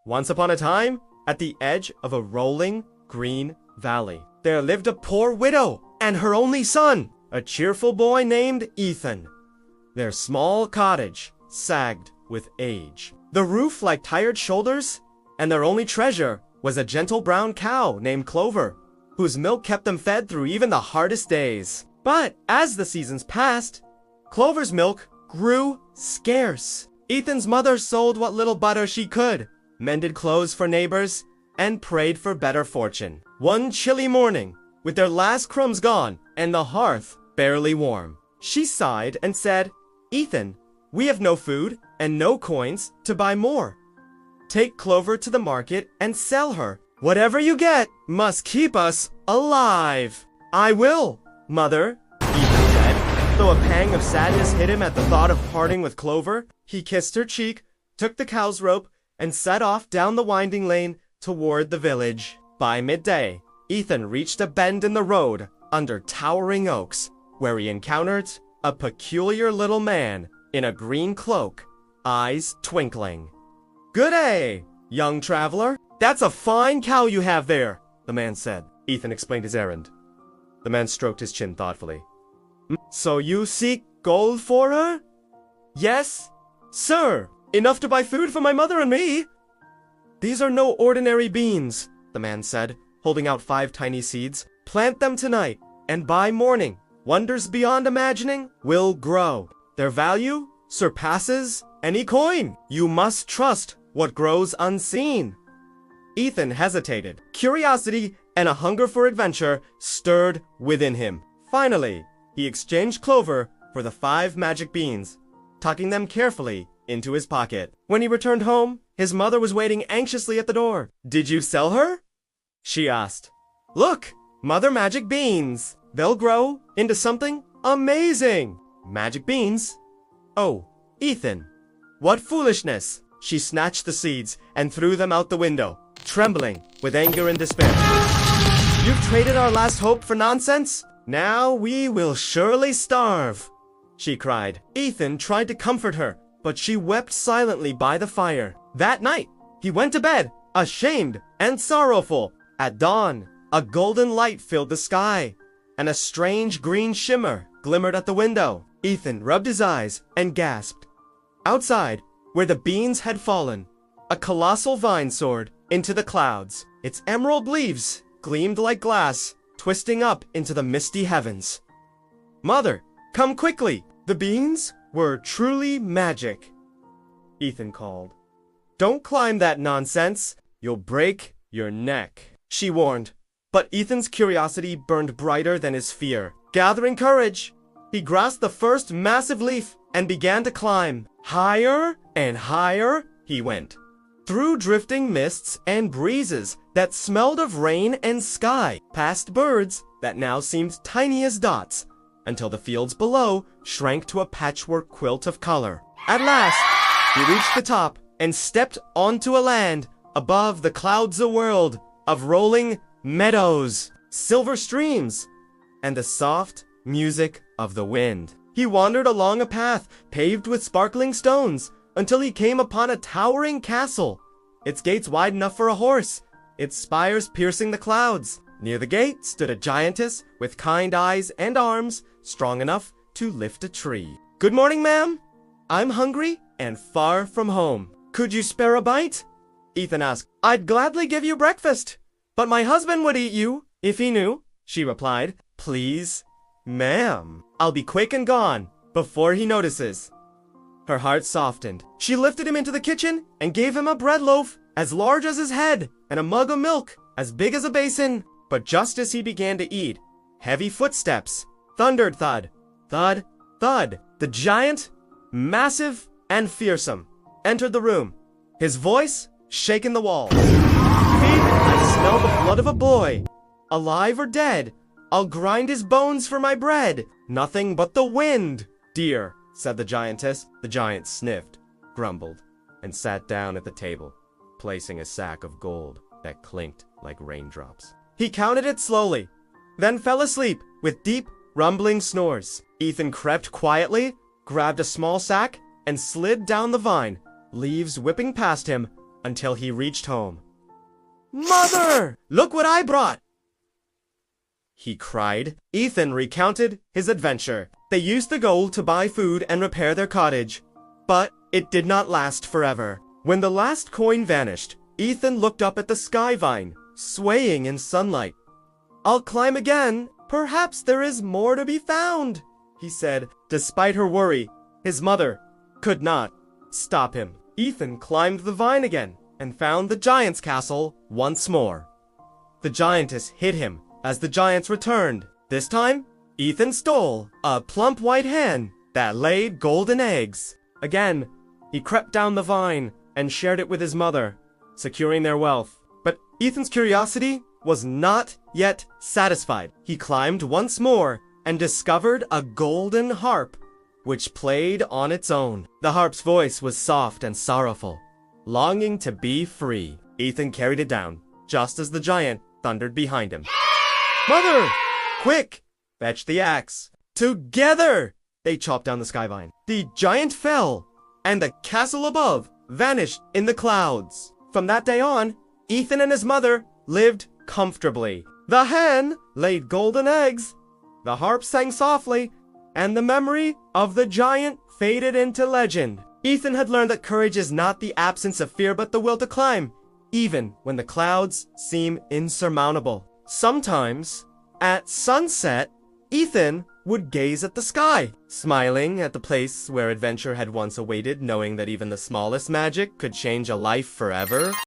Once upon a time, at the edge of a rolling green valley, there lived a poor widow and her only son, a cheerful boy named Ethan. Their small cottage sagged with age, the roof like tired shoulders, and their only treasure was a gentle brown cow named Clover, whose milk kept them fed through even the hardest days. But as the seasons passed, Clover's milk grew scarce. Ethan's mother sold what little butter she could, mended clothes for neighbors, and prayed for better fortune. One chilly morning, with their last crumbs gone and the hearth barely warm, she sighed and said, "Ethan, we have no food and no coins to buy more. Take Clover to the market and sell her. Whatever you get must keep us alive." "I will, Mother," Ethan said. Though a pang of sadness hit him at the thought of parting with Clover, he kissed her cheek, took the cow's rope, and set off down the winding lane toward the village. By midday, Ethan reached a bend in the road under towering oaks, where he encountered a peculiar little man in a green cloak, eyes twinkling. "Good day, young traveler. That's a fine cow you have there," the man said. Ethan explained his errand. The man stroked his chin thoughtfully. "So you seek gold for her?" "Yes, sir. Enough to buy food for my mother and me." "These are no ordinary beans," the man said, holding out 5 tiny seeds. "Plant them tonight, and by morning, wonders beyond imagining will grow. Their value surpasses any coin. You must trust what grows unseen." Ethan hesitated. Curiosity and a hunger for adventure stirred within him. Finally, he exchanged Clover for the 5 magic beans, tucking them carefully into his pocket. When he returned home, his mother was waiting anxiously at the door. "Did you sell her?" she asked. "Look, Mother Magic Beans. They'll grow into something amazing." "Magic beans? Oh, Ethan, what foolishness!" She snatched the seeds and threw them out the window, trembling with anger and despair. "You've traded our last hope for nonsense? Now we will surely starve," she cried. Ethan tried to comfort her, but she wept silently by the fire. That night, he went to bed, ashamed and sorrowful. At dawn, a golden light filled the sky, and a strange green shimmer glimmered at the window. Ethan rubbed his eyes and gasped. Outside, where the beans had fallen, a colossal vine soared into the clouds. Its emerald leaves gleamed like glass, twisting up into the misty heavens. "Mother, come quickly! The beans were truly magic," Ethan called. "Don't climb that nonsense. You'll break your neck," she warned. But Ethan's curiosity burned brighter than his fear. Gathering courage, he grasped the first massive leaf and began to climb. Higher and higher he went, through drifting mists and breezes that smelled of rain and sky, past birds that now seemed tiny as dots, until the fields below shrank to a patchwork quilt of color. At last, he reached the top and stepped onto a land above the clouds, a world of rolling meadows, silver streams, and the soft music of the wind. He wandered along a path paved with sparkling stones until he came upon a towering castle, its gates wide enough for a horse, its spires piercing the clouds. Near the gate stood a giantess with kind eyes and arms strong enough to lift a tree. "Good morning, ma'am. I'm hungry and far from home. Could you spare a bite?" Ethan asked. "I'd gladly give you breakfast, but my husband would eat you if he knew," she replied. "Please, ma'am, I'll be quick and gone before he notices." Her heart softened. She lifted him into the kitchen and gave him a bread loaf as large as his head and a mug of milk as big as a basin. But just as he began to eat, heavy footsteps thundered thud, thud, thud. The giant, massive and fearsome, entered the room, his voice shaking the walls. "I smell the blood of a boy. Alive or dead, I'll grind his bones for my bread." "Nothing but the wind, dear," said the giantess. The giant sniffed, grumbled, and sat down at the table, placing a sack of gold that clinked like raindrops. He counted it slowly, then fell asleep with deep, rumbling snores. Ethan crept quietly, grabbed a small sack, and slid down the vine, leaves whipping past him until he reached home. "Mother, look what I brought!" he cried. Ethan recounted his adventure. They used the gold to buy food and repair their cottage, but it did not last forever. When the last coin vanished, Ethan looked up at the sky vine, swaying in sunlight. "I'll climb again. Perhaps there is more to be found," he said. Despite her worry, his mother could not stop him. Ethan climbed the vine again and found the giant's castle once more. The giantess hid him as the giants returned. This time, Ethan stole a plump white hen that laid golden eggs. Again, he crept down the vine and shared it with his mother, securing their wealth. But Ethan's curiosity was not yet satisfied. He climbed once more and discovered a golden harp, which played on its own. The harp's voice was soft and sorrowful, longing to be free. Ethan carried it down, just as the giant thundered behind him. "Mother! Quick! Fetch the axe!" Together, they chopped down the skyvine. The giant fell, and the castle above vanished in the clouds. From that day on, Ethan and his mother lived comfortably. The hen laid golden eggs, the harp sang softly, and the memory of the giant faded into legend. Ethan had learned that courage is not the absence of fear, but the will to climb, even when the clouds seem insurmountable. Sometimes, at sunset, Ethan would gaze at the sky, smiling at the place where adventure had once awaited, knowing that even the smallest magic could change a life forever.